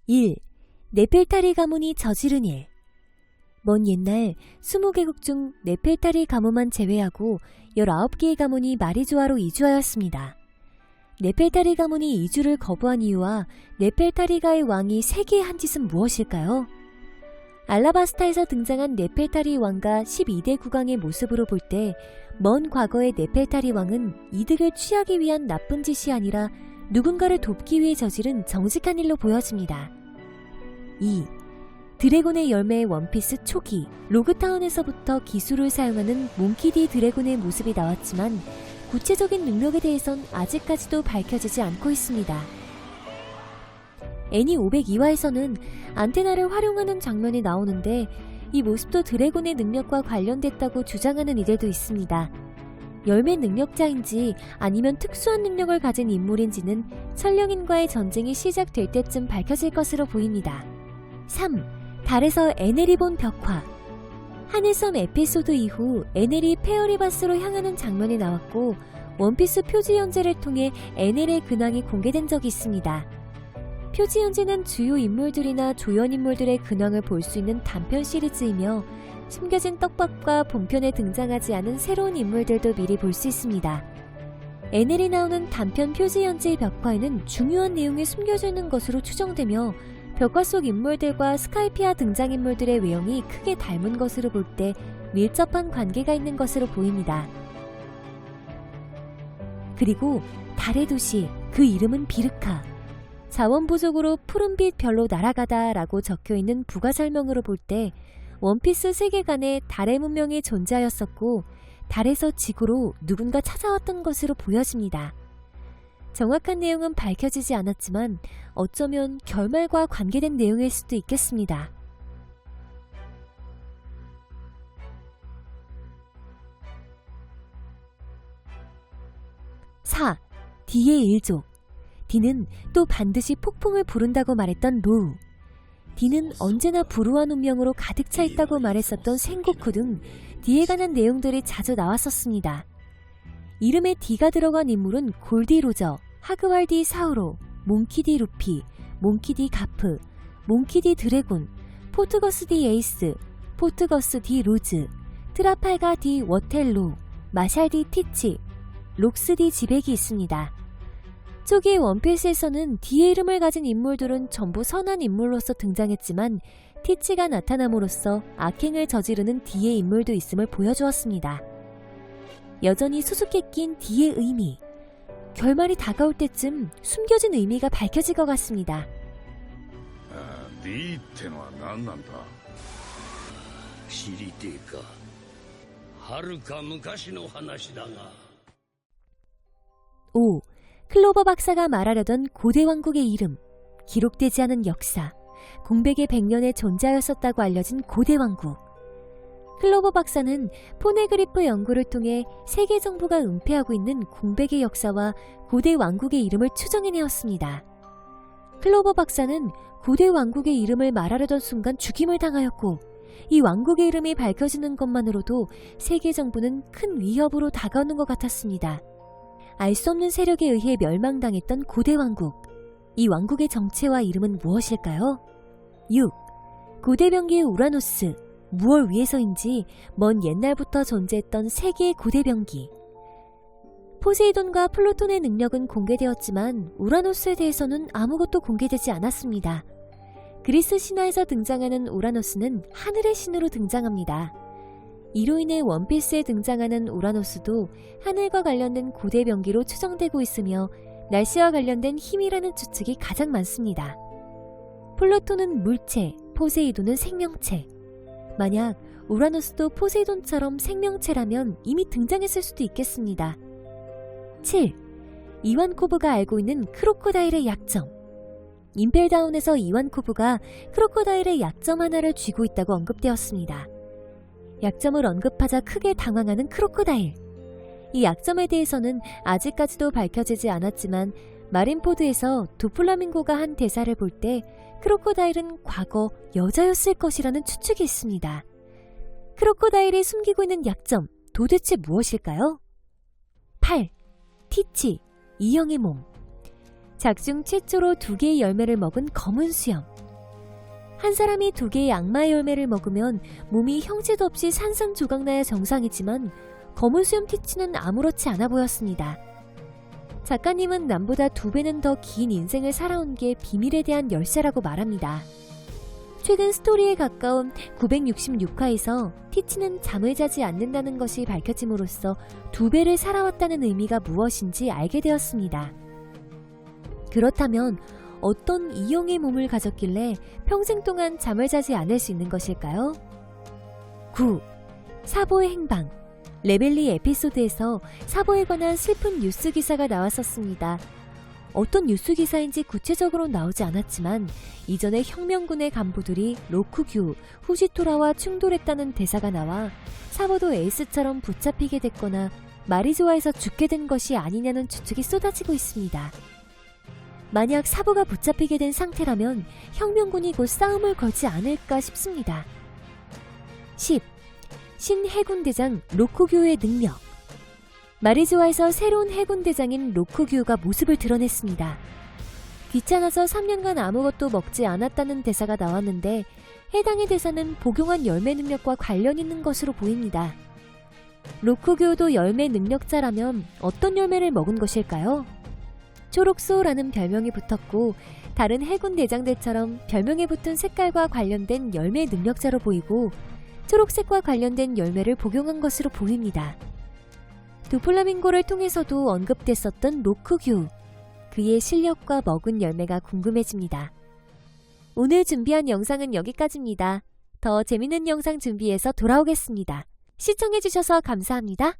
1. 네펠타리 가문이 저지른 일. 먼 옛날 20개국 중 네펠타리 가문만 제외하고 19개의 가문이 마리조아로 이주하였습니다. 네펠타리 가문이 이주를 거부한 이유와 네펠타리가의 왕이 세기에 한 짓은 무엇일까요? 알라바스타에서 등장한 네펠타리 왕과 12대 국왕의 모습으로 볼 때 먼 과거의 네펠타리 왕은 이득을 취하기 위한 나쁜 짓이 아니라 누군가를 돕기 위해 저지른 정직한 일로 보여집니다. 2. 드래곤의 열매의 원피스 초기 로그타운에서부터 기술을 사용하는 몽키디 드래곤의 모습이 나왔지만 구체적인 능력에 대해선 아직까지도 밝혀지지 않고 있습니다. 애니 502화에서는 안테나를 활용하는 장면이 나오는데 이 모습도 드래곤의 능력과 관련됐다고 주장하는 이들도 있습니다. 열매 능력자인지 아니면 특수한 능력을 가진 인물인지는 천령인과의 전쟁이 시작될 때쯤 밝혀질 것으로 보입니다. 3. 달에서 에넬이 본 벽화. 하늘섬 에피소드 이후 에넬이 페어리바스로 향하는 장면이 나왔고 원피스 표지 연재를 통해 에넬의 근황이 공개된 적이 있습니다. 표지 연재는 주요 인물들이나 조연 인물들의 근황을 볼 수 있는 단편 시리즈이며 숨겨진 떡밥과 본편에 등장하지 않은 새로운 인물들도 미리 볼 수 있습니다. 에넬이 나오는 단편 표지 연재의 벽화에는 중요한 내용이 숨겨져 있는 것으로 추정되며 벽화 속 인물들과 스카이피아 등장인물들의 외형이 크게 닮은 것으로 볼 때 밀접한 관계가 있는 것으로 보입니다. 그리고 달의 도시, 그 이름은 비르카. 자원 부족으로 푸른빛 별로 날아가다 라고 적혀있는 부가 설명으로 볼 때 원피스 세계관에 달의 문명이 존재하였었고 달에서 지구로 누군가 찾아왔던 것으로 보여집니다. 정확한 내용은 밝혀지지 않았지만 어쩌면 결말과 관계된 내용일 수도 있겠습니다. 4. D의 일족. D는 또 반드시 폭풍을 부른다고 말했던 로우. D는 언제나 불우한 운명으로 가득 차 있다고 말했었던 생고쿠 등 D에 관한 내용들이 자주 나왔었습니다. 이름에 D가 들어간 인물은 골디 로저, 하그왈디 사우로, 몽키디 루피, 몽키디 가프, 몽키디 드래곤, 포트거스 디 에이스, 포트거스 디 로즈, 트라팔가 디 워텔로, 마샬 디 티치, 록스 디 지백이 있습니다. 초기의 원피스에서는 D의 이름을 가진 인물들은 전부 선한 인물로서 등장했지만 티치가 나타남으로써 악행을 저지르는 D의 인물도 있음을 보여주었습니다. 여전히 수수께 낀 D의 의미. 결말이 다가올 때쯤 숨겨진 의미가 밝혀질 것 같습니다. Dってのは何なんだ? 知りてえか。はるか昔の話だが。 5. 클로버 박사가 말하려던 고대 왕국의 이름, 기록되지 않은 역사, 공백의 100년에 존재하였었다고 알려진 고대 왕국. 클로버 박사는 포네그리프 연구를 통해 세계 정부가 은폐하고 있는 공백의 역사와 고대 왕국의 이름을 추정해내었습니다. 클로버 박사는 고대 왕국의 이름을 말하려던 순간 죽임을 당하였고 이 왕국의 이름이 밝혀지는 것만으로도 세계 정부는 큰 위협으로 다가오는 것 같았습니다. 알 수 없는 세력에 의해 멸망당했던 고대 왕국. 이 왕국의 정체와 이름은 무엇일까요? 6. 고대 병기의 우라노스. 무엇 위해서인지 먼 옛날부터 존재했던 세계의 고대 병기. 포세이돈과 플루톤의 능력은 공개되었지만 우라노스에 대해서는 아무것도 공개되지 않았습니다. 그리스 신화에서 등장하는 우라노스는 하늘의 신으로 등장합니다. 이로 인해 원피스에 등장하는 우라노스도 하늘과 관련된 고대 병기로 추정되고 있으며 날씨와 관련된 힘이라는 추측이 가장 많습니다. 플루톤은 물체, 포세이돈은 생명체. 만약 우라노스도 포세이돈처럼 생명체라면 이미 등장했을 수도 있겠습니다. 7. 이완코브가 알고 있는 크로코다일의 약점. 임펠다운에서 이완코브가 크로코다일의 약점 하나를 쥐고 있다고 언급되었습니다. 약점을 언급하자 크게 당황하는 크로코다일. 이 약점에 대해서는 아직까지도 밝혀지지 않았지만 마린포드에서 도플라밍고가 한 대사를 볼 때 크로코다일은 과거 여자였을 것이라는 추측이 있습니다. 크로코다일이 숨기고 있는 약점, 도대체 무엇일까요? 8. 티치, 이형의 몸. 작중 최초로 2개의 열매를 먹은 검은 수염. 한 사람이 2개의 악마의 열매를 먹으면 몸이 형체도 없이 산산조각나야 정상이지만 검은 수염 티치는 아무렇지 않아 보였습니다. 작가님은 남보다 2배는 더 긴 인생을 살아온 게 비밀에 대한 열쇠라고 말합니다. 최근 스토리에 가까운 966화에서 티치는 잠을 자지 않는다는 것이 밝혀짐으로써 2배를 살아왔다는 의미가 무엇인지 알게 되었습니다. 그렇다면 어떤 이형의 몸을 가졌길래 평생 동안 잠을 자지 않을 수 있는 것일까요? 9. 사보의 행방. 레벨리 에피소드에서 사보에 관한 슬픈 뉴스 기사가 나왔었습니다. 어떤 뉴스 기사인지 구체적으로 나오지 않았지만 이전에 혁명군의 간부들이 로쿠규, 후시토라와 충돌했다는 대사가 나와 사보도 에이스처럼 붙잡히게 됐거나 마리조아에서 죽게 된 것이 아니냐는 추측이 쏟아지고 있습니다. 만약 사보가 붙잡히게 된 상태라면 혁명군이 곧 싸움을 걸지 않을까 싶습니다. 10. 신해군대장 로쿠규의 능력. 마리조아에서 새로운 해군대장인 로쿠규가 모습을 드러냈습니다. 귀찮아서 3년간 아무것도 먹지 않았다는 대사가 나왔는데 해당의 대사는 복용한 열매 능력과 관련 있는 것으로 보입니다. 로쿠규도 열매 능력자라면 어떤 열매를 먹은 것일까요? 초록소라는 별명이 붙었고 다른 해군 대장들처럼 별명에 붙은 색깔과 관련된 열매 능력자로 보이고 초록색과 관련된 열매를 복용한 것으로 보입니다. 도플라밍고를 통해서도 언급됐었던 로쿠규, 그의 실력과 먹은 열매가 궁금해집니다. 오늘 준비한 영상은 여기까지입니다. 더 재밌는 영상 준비해서 돌아오겠습니다. 시청해주셔서 감사합니다.